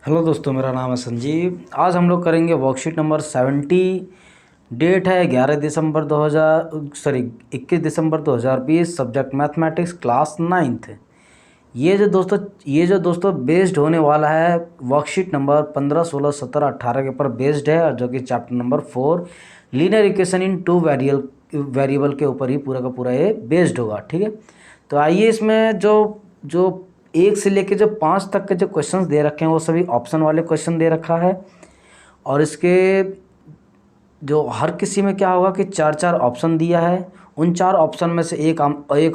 Hello दोस्तों, मेरा नाम है संजीव। आज हम लोग करेंगे वर्कशीट नंबर 70। डेट है 21 दिसंबर 2020। Subject mathematics, class 9th। ये जो दोस्तों बेस्ड होने वाला है वर्कशीट नंबर 15, 16, 17, 18 के ऊपर बेस्ड है, और जो कि chapter number 4 linear equation in two variable के ऊपर ही पूरा का पूरा ये बेस्ड होगा। ठीक है, तो आइए इसमें जो जो 1 से लेके जो 5 तक के जो क्वेश्चंस दे रखे हैं वो सभी ऑप्शन वाले क्वेश्चन दे रखा है। और इसके जो हर किसी में क्या होगा कि 4 ऑप्शन दिया है। उन 4 ऑप्शन में से एक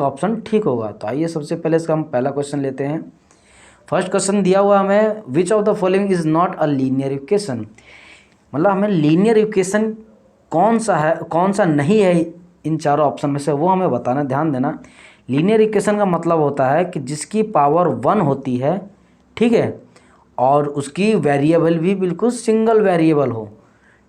ऑप्शन ठीक होगा। तो आइए सबसे पहले इसका हम पहला क्वेश्चन लेते हैं। फर्स्ट क्वेश्चन दिया हुआ हमें, which of the following is not a linear equation. मतलब हमें लीनियर इक्वेशन कौन सा है, कौन सा नहीं है इन चारों ऑप्शन में से, वो हमें बताना। ध्यान देना, लीनियर इक्वेशन का मतलब होता है कि जिसकी पावर 1 होती है, ठीक है, और उसकी वेरिएबल भी बिल्कुल सिंगल वेरिएबल हो।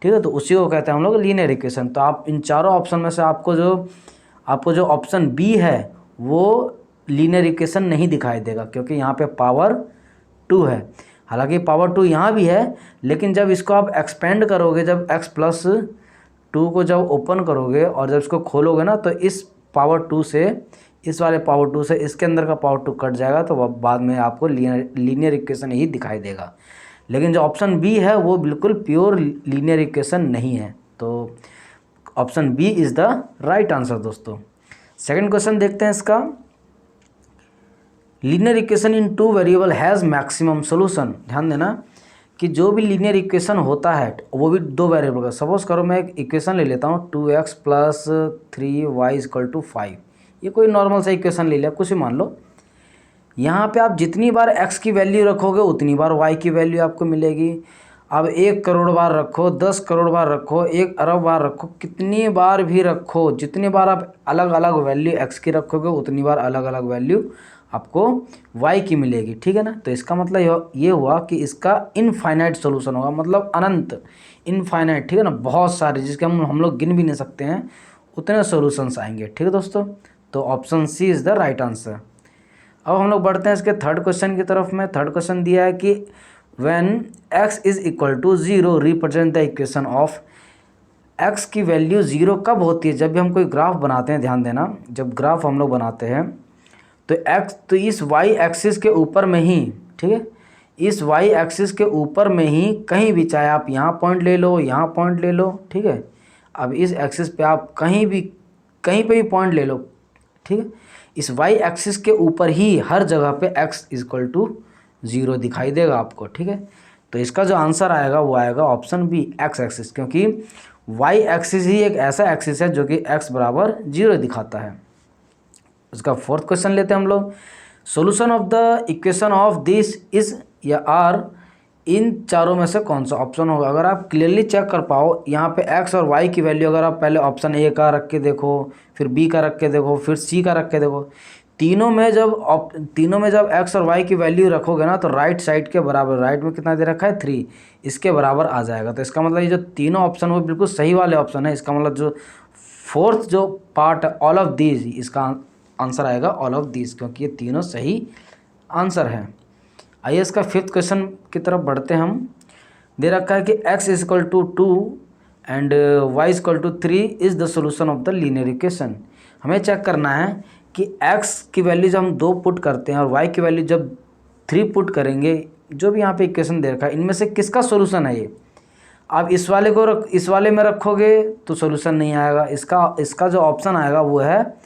ठीक है, तो उसी को कहते हैं हम लोग लीनियर इक्वेशन। तो आप इन चारों ऑप्शन में से आपको जो ऑप्शन बी है वो लीनियर इक्वेशन नहीं दिखाई देगा, क्योंकि यहाँ पे पावर 2 है। हालांकि पावर 2 यहाँ भी है, लेकिन जब इसको आप एक्सपेंड करोगे, जब x+2 को जब ओपन करोगे और जब इसको खोलोगे ना, तो इस पावर 2 से, इस वाले पावर 2 से इसके अंदर का पावर 2 कट जाएगा, तो बाद में आपको लीनियर इक्वेशन ही दिखाई देगा। लेकिन जो ऑप्शन बी है वो बिल्कुल प्योर लीनियर इक्वेशन नहीं है। तो option B is the right answer दोस्तों। सेकंड क्वेश्चन देखते हैं इसका। Linear equation in two variable has maximum solution. ध्यान देना कि जो भी लीनियर इक्वेशन होता है वो भी 2 वेरिएबल का। सपोज करो मैं एक इक्वेशन ले लेता हूँ 2x + 3y = 5। ये कोई नॉर्मल सा इक्वेशन ले लिया, कुछ ही मान लो। यहाँ पे आप जितनी बार x की वैल्यू रखोगे उतनी बार y की वैल्यू आपको मिलेगी। अब 1 करोड़ बार रखो, 10 करोड़ बार रखो, 1 अरब बार रखो, कितनी बार भी रखो, जितनी बार आप अलग अलग वैल्यू x की रखोगे उतनी बार अलग अलग वैल्यू आपको y की मिलेगी। ठीक है ना, तो इसका मतलब ये हुआ कि इसका इनफाइनाइट सॉल्यूशन होगा, मतलब अनंत, इनफाइनाइट। ठीक है ना, बहुत सारे जिसके हम लोग गिन भी नहीं सकते हैं, उतने सॉल्यूशंस आएंगे। ठीक है दोस्तों, तो option C is the right answer. अब हम लोग बढ़ते हैं इसके थर्ड क्वेश्चन की तरफ में। थर्ड क्वेश्चन दिया है कि when x = 0 represent the equation of. x की वैल्यू 0 कब होती है? जब भी हम कोई ग्राफ बनाते हैं, ध्यान देना, जब ग्राफ हम लोग बनाते हैं तो इस y एक्सिस के ऊपर में ही, ठीक है, इस y एक्सिस के ऊपर में ही कहीं भी, चाहे आप यहाँ पॉइंट ले लो, यहाँ पॉइंट ले लो, ठीक है, अब इस एक्सिस पे आप कहीं पे भी पॉइंट ले लो, ठीक है, इस y एक्सिस के ऊपर ही हर जगह पे x = 0 दिखाई देगा आपको। ठीक है, तो इसका जो आंसर आएगा वो आएगा ऑप्शन बी, x एक्सिस, क्योंकि y एक्सिस ही एक ऐसा एक्सिस है जो कि x = 0 दिखाता है। उसका फोर्थ क्वेश्चन लेते हैं हम लोग। Solution of the equation of this is या आर, इन चारों में से कौन सा ऑप्शन होगा? अगर आप क्लियरली चेक कर पाओ, यहाँ पे x और y की वैल्यू अगर आप पहले ऑप्शन ए का रख के देखो, फिर बी का रख के देखो, फिर सी का रख के देखो, तीनों में जब x और y की वैल्यू रखोगे ना, तो राइट साइड के बराबर, राइट में कितना दे रखा है 3, इसके बराबर आ जाएगा। तो इसका मतलब ये जो तीनों ऑप्शन वो बिल्कुल सही वाले ऑप्शन है। इसका मतलब जो फोर्थ जो पार्ट ऑल ऑफ दीज, इसका आंसर आएगा ऑल ऑफ दीज, क्योंकि ये तीनों सही आंसर हैं। आइए इसका फिफ्थ क्वेश्चन की तरफ बढ़ते हैं हम। दे रखा है कि x = 2 and y = 3 is the solution of the linear equation. हमें चेक करना है कि x की वैल्यू जब हम 2 पुट करते हैं और y की वैल्यू जब 3 पुट करेंगे, जो भी यहाँ पे इक्वेशन दे रखा है, इनमें से किसका सोल्यूशन है ये। आप इस वाले में रखोगे तो सोल्यूशन नहीं आएगा। इसका जो ऑप्शन आएगा वो है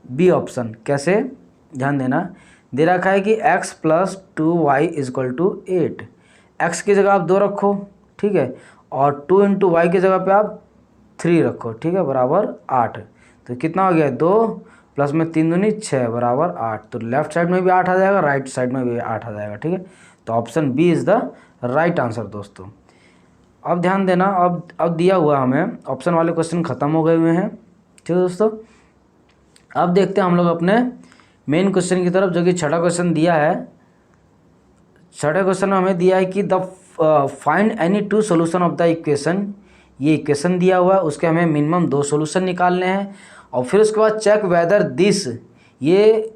बी ऑप्शन। कैसे? ध्यान देना, दे रखा है कि x + 2y = 8। x की जगह आप 2 रखो, ठीक है, और 2 × y की जगह पे आप 3 रखो, ठीक है, बराबर 8। तो कितना हो गया? 2 प्लस में 3 दूनी 6 बराबर 8। तो लेफ्ट साइड में भी 8 आ जाएगा, राइट साइड में भी 8 आ जाएगा। ठीक है, तो option B is the right answer दोस्तों। अब ध्यान देना, अब दिया हुआ हमें ऑप्शन वाले क्वेश्चन ख़त्म हो गए हुए हैं। ठीक है दोस्तों, अब देखते हैं हम लोग अपने मेन क्वेश्चन की तरफ, जो कि छठा क्वेश्चन दिया है। छठे क्वेश्चन में हमें दिया है कि the find any 2 solution of the equation. ये इक्वेशन दिया हुआ है, उसके हमें मिनिमम 2 सोल्यूशन निकालने हैं, और फिर उसके बाद चेक वेदर दिस, ये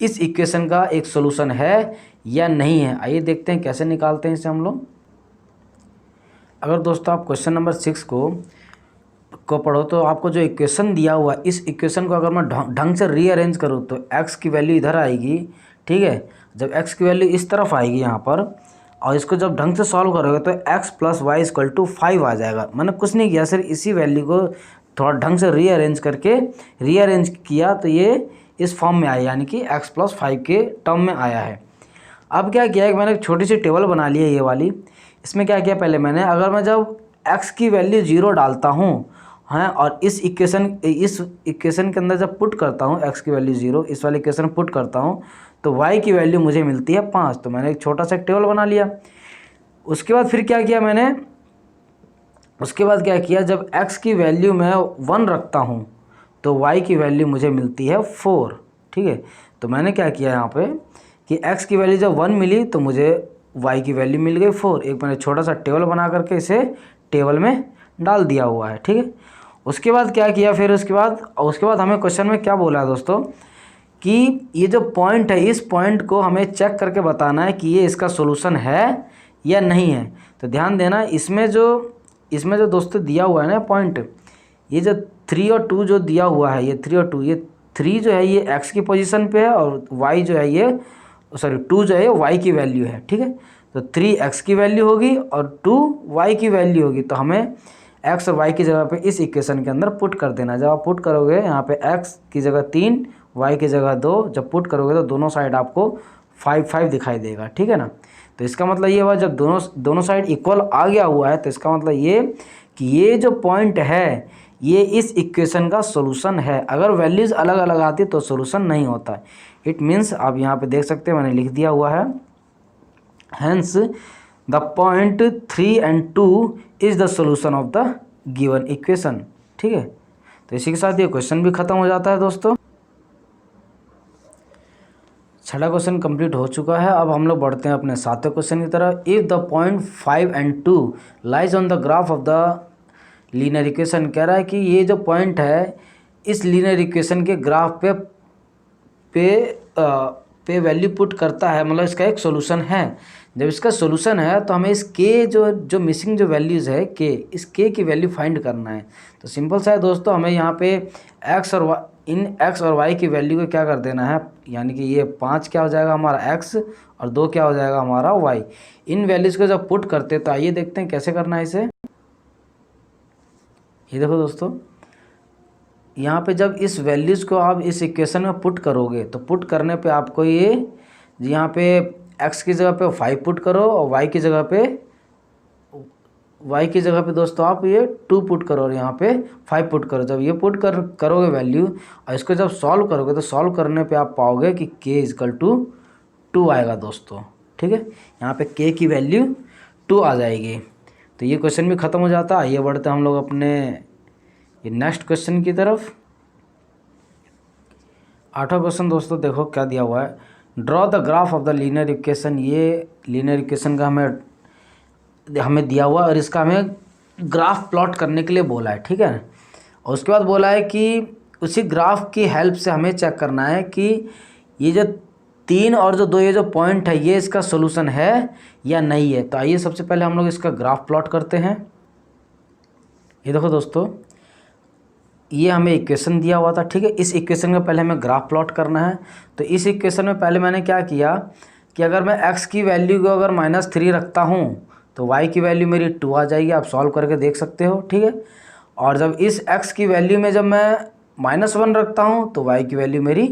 इस इक्वेशन का एक सोल्यूशन है या नहीं है। आइए देखते हैं कैसे निकालते हैं इसे हम लोग। अगर दोस्तों आप क्वेश्चन नंबर 6 को पढ़ो तो आपको जो इक्वेशन दिया हुआ है, इस इक्वेशन को अगर मैं ढंग से रीअरेंज करूँ तो x की वैल्यू इधर आएगी, ठीक है। जब x की वैल्यू इस तरफ आएगी यहाँ पर, और इसको जब ढंग से सॉल्व करोगे तो x + y = 5 आ जाएगा। मैंने कुछ नहीं किया, सिर्फ इसी वैल्यू को थोड़ा ढंग से रीअरेंज किया तो ये इस फॉर्म में आया, यानी कि x + 5 के टर्म में आया है। अब क्या किया है कि मैंने एक छोटी सी टेबल बना ली है ये वाली। इसमें क्या किया, पहले मैंने, अगर मैं जब x की वैल्यू 0 डालता हूँ, हैं, और इस इक्वेशन के अंदर जब पुट करता हूँ x की वैल्यू 0, इस वाले इक्वेशन पुट करता हूँ तो y की वैल्यू मुझे मिलती है 5। तो मैंने एक छोटा सा टेबल बना लिया। उसके बाद फिर क्या किया मैंने, उसके बाद क्या किया, जब x की वैल्यू मैं 1 रखता हूँ तो y की वैल्यू मुझे मिलती है 4, ठीक है। तो मैंने क्या किया यहाँ पे कि x की वैल्यू जब 1 मिली तो मुझे y की वैल्यू मिल गई 4। एक मैंने छोटा सा टेबल बना करके इसे टेबल में डाल दिया हुआ है, ठीक है। उसके बाद क्या किया, फिर उसके बाद हमें क्वेश्चन में क्या बोला है दोस्तों कि ये जो पॉइंट है, इस पॉइंट को हमें चेक करके बताना है कि ये इसका सोल्यूशन है या नहीं है। तो ध्यान देना, इसमें जो दोस्तों दिया हुआ है ना पॉइंट, ये जो 3 और 2 जो दिया हुआ है, ये 3 और 2, ये 3 जो है ये x की पोजीशन पे है, और y जो है ये, सॉरी 2 जो है ये y की वैल्यू है, ठीक है। तो 3 x की वैल्यू होगी और 2 y की वैल्यू होगी। तो हमें x और y की जगह पे इस इक्वेशन के अंदर पुट कर देना। जब आप पुट करोगे यहाँ पे x की जगह 3, y की जगह 2, जब पुट करोगे तो दोनों साइड आपको 5 दिखाई देगा, ठीक है ना। तो इसका मतलब ये हुआ, जब दोनों साइड इक्वल आ गया हुआ है तो इसका मतलब ये कि ये जो पॉइंट है ये इस इक्वेशन का सोल्यूशन है। अगर वैल्यूज़ अलग अलग आती तो सोल्यूशन नहीं होता। इट मीन्स आप यहाँ पे देख सकते हैं, मैंने लिख दिया हुआ है, hence the point 3 and 2 is the solution of the given equation, ठीक है। तो इसी के साथ ये क्वेश्चन भी ख़त्म हो जाता है दोस्तों। छठा क्वेश्चन कंप्लीट हो चुका है। अब हम लोग बढ़ते हैं अपने 7वें क्वेश्चन की तरफ। If the point 5 and 2 lies on the graph of the linear equation, कह रहा है कि ये जो पॉइंट है इस लीनियर इक्वेशन के ग्राफ पे वैल्यू पुट करता है, मतलब इसका एक सोल्यूशन है। जब इसका सोल्यूशन है तो हमें इस के जो मिसिंग जो वैल्यूज़ है के, इस के की वैल्यू फाइंड करना है। तो सिंपल सा है दोस्तों, हमें यहाँ पे इन x और y की वैल्यू को क्या कर देना है, यानी कि ये 5 क्या हो जाएगा हमारा x और 2 क्या हो जाएगा हमारा y। इन वैल्यूज़ को जब पुट करते तो आइए देखते हैं कैसे करना है इसे। ये देखो दोस्तों, यहाँ पे जब इस वैल्यूज़ को आप इस इक्वेशन में पुट करोगे तो पुट करने पे आपको ये यहाँ पे x की जगह पे 5 पुट करो और y की जगह पे दोस्तों आप ये 2 पुट करो और यहाँ पे 5 पुट करो। जब ये पुट करोगे वैल्यू और इसको जब सॉल्व करोगे तो सॉल्व करने पे आप पाओगे कि k = 2 आएगा दोस्तों, ठीक है। यहाँ पे k की वैल्यू 2 आ जाएगी। तो ये क्वेश्चन भी ख़त्म हो जाता है। आइए बढ़ते हैं हम लोग अपने ये नेक्स्ट क्वेश्चन की तरफ। 8वां क्वेश्चन दोस्तों देखो क्या दिया हुआ है, draw the graph of the linear equation. ये लीनियर इक्वेशन का हमें दिया हुआ और इसका हमें ग्राफ प्लॉट करने के लिए बोला है, ठीक है। और उसके बाद बोला है कि उसी ग्राफ की हेल्प से हमें चेक करना है कि ये जो 3 और जो 2 ये जो पॉइंट है ये इसका सोल्यूशन है या नहीं है। तो आइए सबसे पहले हम लोग इसका ग्राफ प्लॉट करते हैं। ये देखो दोस्तों, ये हमें इक्वेशन दिया हुआ था, ठीक है। इस इक्वेशन का पहले हमें ग्राफ प्लॉट करना है। तो इस इक्वेशन में पहले मैंने क्या किया कि अगर मैं x की वैल्यू को अगर -3 रखता हूँ तो y की वैल्यू मेरी 2 आ जाएगी। आप सॉल्व करके देख सकते हो, ठीक है। और जब इस x की वैल्यू में जब मैं -1 रखता हूँ तो y की वैल्यू मेरी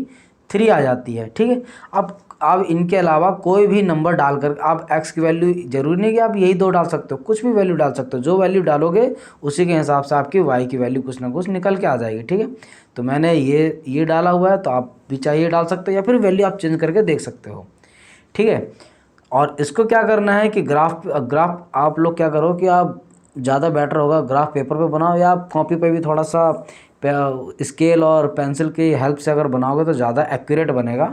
3 आ जाती है, ठीक है। अब आप इनके अलावा कोई भी नंबर डालकर आप x की वैल्यू, ज़रूरी नहीं कि आप यही 2 डाल सकते हो, कुछ भी वैल्यू डाल सकते हो। जो वैल्यू डालोगे उसी के हिसाब से आपकी y की वैल्यू कुछ ना कुछ निकल के आ जाएगी, ठीक है। तो मैंने ये डाला हुआ है, तो आप भी चाहिए डाल सकते हो या फिर वैल्यू आप चेंज करके देख सकते हो, ठीक है। और इसको क्या करना है कि ग्राफ आप लोग क्या करो कि आप ज़्यादा बेटर होगा ग्राफ पेपर पे बनाओ या आप कॉपी पे भी थोड़ा सा स्केल और पेंसिल की हेल्प से अगर बनाओगे तो ज़्यादा एक्यूरेट बनेगा,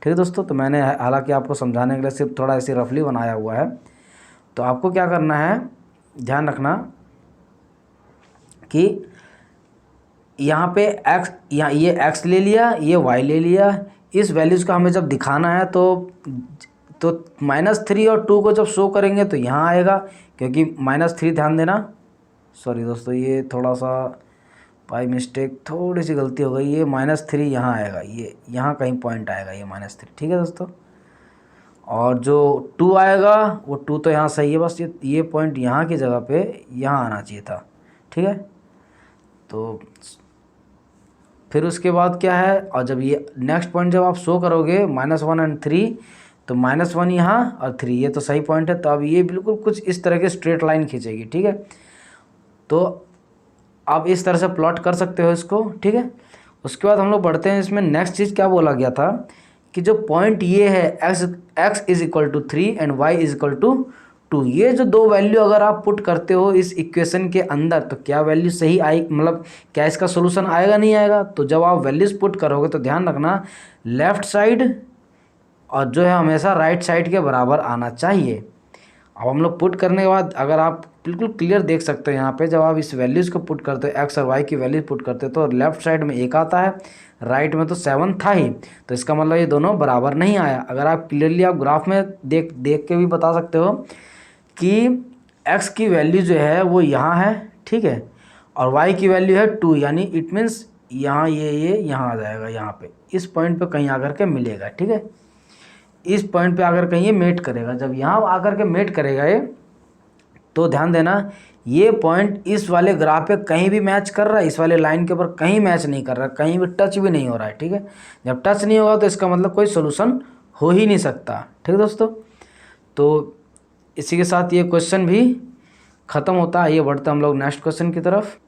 ठीक है दोस्तों। तो मैंने हालांकि आपको समझाने के लिए सिर्फ थोड़ा ऐसे रफली बनाया हुआ है। तो आपको क्या करना है, ध्यान रखना कि यहाँ पे ये x ले लिया, ये y ले लिया। इस वैल्यूज़ को हमें जब दिखाना है तो तो -3 और 2 को जब शो करेंगे तो यहाँ आएगा, क्योंकि -3 ध्यान देना, सॉरी दोस्तों ये थोड़ा सा बाई मिस्टेक थोड़ी सी गलती हो गई, ये -3 यहाँ आएगा, ये यहाँ कहीं पॉइंट आएगा ये -3, ठीक है दोस्तों। और जो 2 आएगा वो 2 तो यहाँ सही है, बस ये पॉइंट यहाँ की जगह पे यहाँ आना चाहिए था, ठीक है। तो फिर उसके बाद क्या है, और जब ये नेक्स्ट पॉइंट जब आप शो करोगे -1 एंड 3, तो -1 यहाँ और 3 ये तो सही पॉइंट है। तो अब ये बिल्कुल कुछ इस तरह के स्ट्रेट लाइन खींचेगी, ठीक है। तो आप इस तरह से प्लॉट कर सकते हो इसको, ठीक है। उसके बाद हम लोग बढ़ते हैं, इसमें नेक्स्ट चीज़ क्या बोला गया था कि जो पॉइंट ये है x is equal to 3 and y is equal to 2, ये जो दो वैल्यू अगर आप पुट करते हो इस इक्वेशन के अंदर तो क्या वैल्यू सही आई, मतलब क्या इसका सोल्यूशन आएगा नहीं आएगा। तो जब आप वैल्यूज़ पुट करोगे तो ध्यान रखना लेफ़्ट साइड और जो है हमेशा राइट साइड के बराबर आना चाहिए। अब हम लोग पुट करने के बाद अगर आप बिल्कुल क्लियर देख सकते हो यहाँ पे, जब आप इस वैल्यूज़ को पुट करते हो x और y की वैल्यूज पुट करते हो तो लेफ़्ट साइड में 1 आता है, राइट में तो 7 था ही, तो इसका मतलब ये दोनों बराबर नहीं आया। अगर आप क्लियरली आप ग्राफ में देख के भी बता सकते हो कि x की वैल्यू जो है वो यहाँ है, ठीक है, और y की वैल्यू है 2, यानी इट मीन्स यहाँ ये यहाँ आ जाएगा, यहाँ पे इस पॉइंट पे कहीं आकर के मिलेगा, ठीक है। इस पॉइंट पे आकर कहीं ये मेट करेगा, जब यहाँ आकर के मेट करेगा ये, तो ध्यान देना ये पॉइंट इस वाले ग्राफ पे कहीं भी मैच कर रहा है, इस वाले लाइन के ऊपर कहीं मैच नहीं कर रहा, कहीं भी टच भी नहीं हो रहा है, ठीक है। जब टच नहीं होगा तो इसका मतलब कोई सोल्यूशन हो ही नहीं सकता, ठीक है दोस्तों। तो इसी के साथ ये क्वेश्चन भी ख़त्म होता है। आइए बढ़ते हम लोग नेक्स्ट क्वेश्चन की तरफ।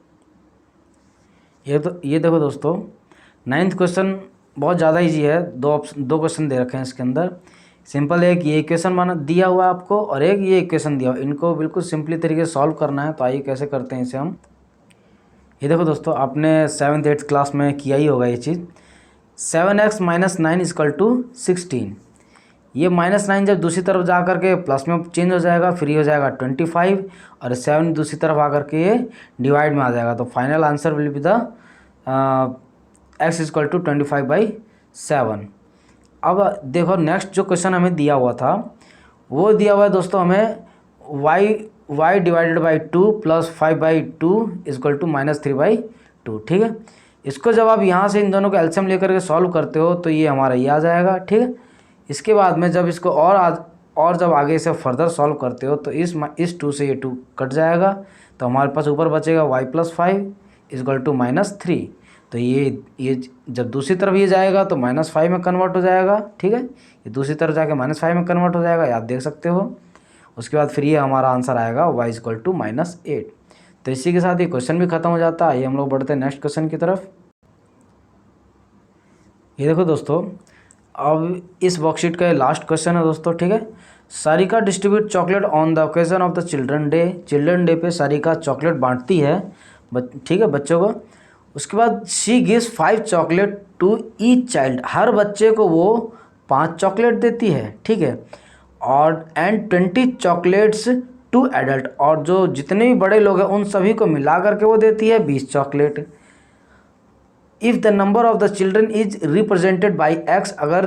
ये देखो दोस्तों, 9th क्वेश्चन बहुत ज़्यादा इजी है, दो क्वेश्चन दे रखे हैं इसके अंदर। सिंपल है कि ये इक्वेशन माना दिया हुआ है आपको और एक ये इक्वेशन दिया हुआ, इनको बिल्कुल सिंपली तरीके से सॉल्व करना है। तो आइए कैसे करते हैं इसे हम। ये देखो दोस्तों, आपने 7th 8th क्लास में किया ही होगा ये चीज़। 7x - 9 = 16, ये -9 जब दूसरी तरफ जा कर के प्लस में चेंज हो जाएगा, फिर ये हो जाएगा 25, और 7 दूसरी तरफ आकर के ये डिवाइड में आ जाएगा। तो final answer will be the x = 25/7। अब देखो नेक्स्ट जो क्वेश्चन हमें दिया हुआ था वो दिया हुआ है दोस्तों हमें y डिवाइडेड बाई 2 + 5/2 = -3/2, ठीक है। इसको जब आप यहाँ से इन दोनों को एलसीएम लेकर के सॉल्व करते हो तो ये हमारा ये आ जाएगा, ठीक है। इसके बाद में जब इसको और जब आगे से फर्दर सॉल्व करते हो तो इस 2 से ये 2 कट जाएगा, तो हमारे पास ऊपर बचेगा y + 5 = -3। तो ये जब दूसरी तरफ ये जाएगा तो -5 में कन्वर्ट हो जाएगा, ठीक है। ये दूसरी तरफ जाके -5 में कन्वर्ट हो जाएगा, आप देख सकते हो। उसके बाद फिर ये हमारा आंसर आएगा y = -8। तो इसी के साथ ये क्वेश्चन भी खत्म हो जाता है। ये हम लोग बढ़ते हैं नेक्स्ट क्वेश्चन की तरफ। ये देखो दोस्तों, अब इस वर्कशीट का ये लास्ट क्वेश्चन है दोस्तों, ठीक है। Sarika distribute chocolate on the occasion of the children day. Children day पे सारिका चॉकलेट बांटती है, ठीक है, बच्चों को। उसके बाद she gives 5 chocolate to each child, हर बच्चे को वो 5 चॉकलेट देती है, ठीक है। और एंड 20 चॉकलेट्स टू एडल्ट, और जो जितने भी बड़े लोग हैं उन सभी को मिला करके वो देती है 20 chocolate. If the number of the children is represented by x, अगर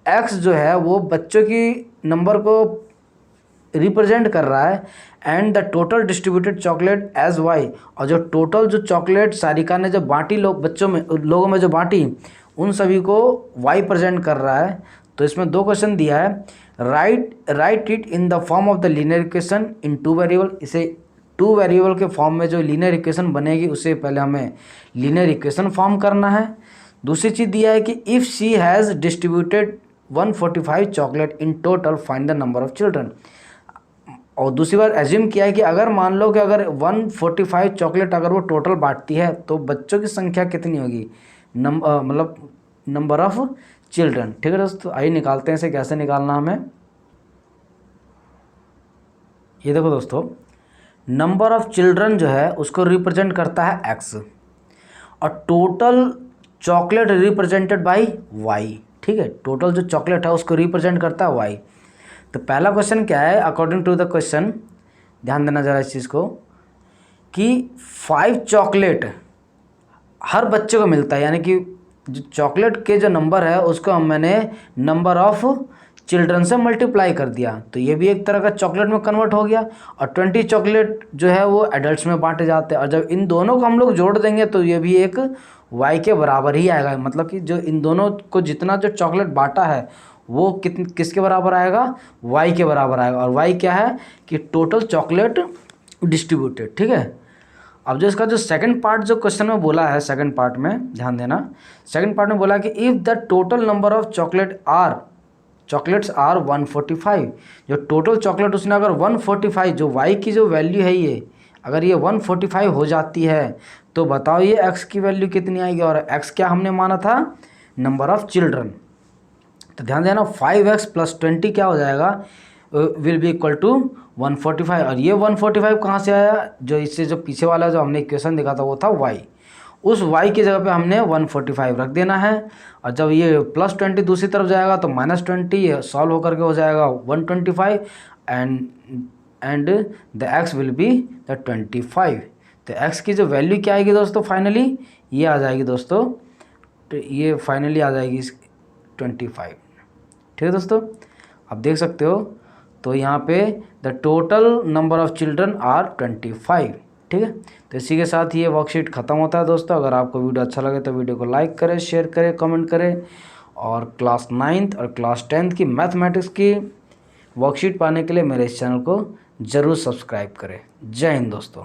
x जो है वो बच्चों की नंबर को रिप्रेजेंट कर रहा है, and the total distributed chocolate as y, और जो टोटल जो चॉकलेट सारिका ने जो बांटी लोगों में जो बांटी उन सभी को y प्रेजेंट कर रहा है। तो इसमें 2 क्वेश्चन दिया है, right it in the form of the linear equation in 2 variable. इसे 2 वेरिएबल के फॉर्म में जो लीनियर इक्वेशन बनेगी उससे पहले हमें लीनियर इक्वेशन फॉर्म करना है। दूसरी चीज़ दिया है कि if she has distributed 145 chocolate in total find the number of children. और दूसरी बार एज्यूम किया है कि अगर मान लो कि अगर 145 चॉकलेट अगर वो टोटल बांटती है तो बच्चों की संख्या कितनी होगी, मतलब नंबर ऑफ चिल्ड्रन, ठीक है दोस्तों। आइए निकालते हैं इसे, कैसे निकालना हमें। ये देखो दोस्तों, नंबर ऑफ चिल्ड्रन जो है उसको रिप्रेजेंट करता है x, और total chocolate represented by y, ठीक है। टोटल जो चॉकलेट है उसको रिप्रेजेंट करता है y। तो पहला क्वेश्चन क्या है, अकॉर्डिंग टू द क्वेश्चन, ध्यान देना जरा इस चीज़ को, कि 5 चॉकलेट हर बच्चे को मिलता है, यानी कि जो चॉकलेट के जो नंबर है उसको मैंने नंबर ऑफ चिल्ड्रन से मल्टीप्लाई कर दिया तो ये भी एक तरह का चॉकलेट में कन्वर्ट हो गया, और 20 चॉकलेट जो है वो एडल्ट्स में बांटे जाते हैं। और जब इन दोनों को हम लोग जोड़ देंगे तो ये भी एक y के बराबर ही आएगा, मतलब कि जो इन दोनों को जितना जो चॉकलेट बांटा है वो किसके बराबर आएगा, y के बराबर आएगा। और y क्या है कि टोटल चॉकलेट डिस्ट्रीब्यूटेड, ठीक है। अब जो इसका जो सेकंड पार्ट जो क्वेश्चन में बोला है, सेकंड पार्ट में ध्यान देना, सेकंड पार्ट में बोला कि if the total number of chocolates are 145, जो टोटल चॉकलेट उसने अगर 145, जो y की जो वैल्यू है ये अगर ये 145 हो जाती है तो बताओ ये x की वैल्यू कितनी आएगी। और x क्या हमने माना था, नंबर ऑफ चिल्ड्रन। तो ध्यान देना 5x + 20 क्या हो जाएगा, विल बी इक्वल टू 145। और ये 145 कहाँ से आया, जो इससे जो पीछे वाला जो हमने इक्वेशन देखा था वो था y, उस y की जगह पे हमने 145 रख देना है। और जब ये +20 दूसरी तरफ जाएगा तो -20 सॉल्व होकर के हो जाएगा 125 and the x will be the 25। तो x की जो वैल्यू क्या आएगी दोस्तों, फाइनली ये आ जाएगी दोस्तों, तो ये फाइनली आ जाएगी 25। ठीक है दोस्तों, आप देख सकते हो। तो यहाँ पे the total number of children are 25। ठीक है, तो इसी के साथ ये वर्कशीट ख़त्म होता है दोस्तों। अगर आपको वीडियो अच्छा लगे तो वीडियो को लाइक करें, शेयर करें, कमेंट करें। और क्लास 9th और क्लास 10th की मैथमेटिक्स की वर्कशीट पाने के लिए मेरे इस चैनल को ज़रूर सब्सक्राइब करें। जय हिंद दोस्तों।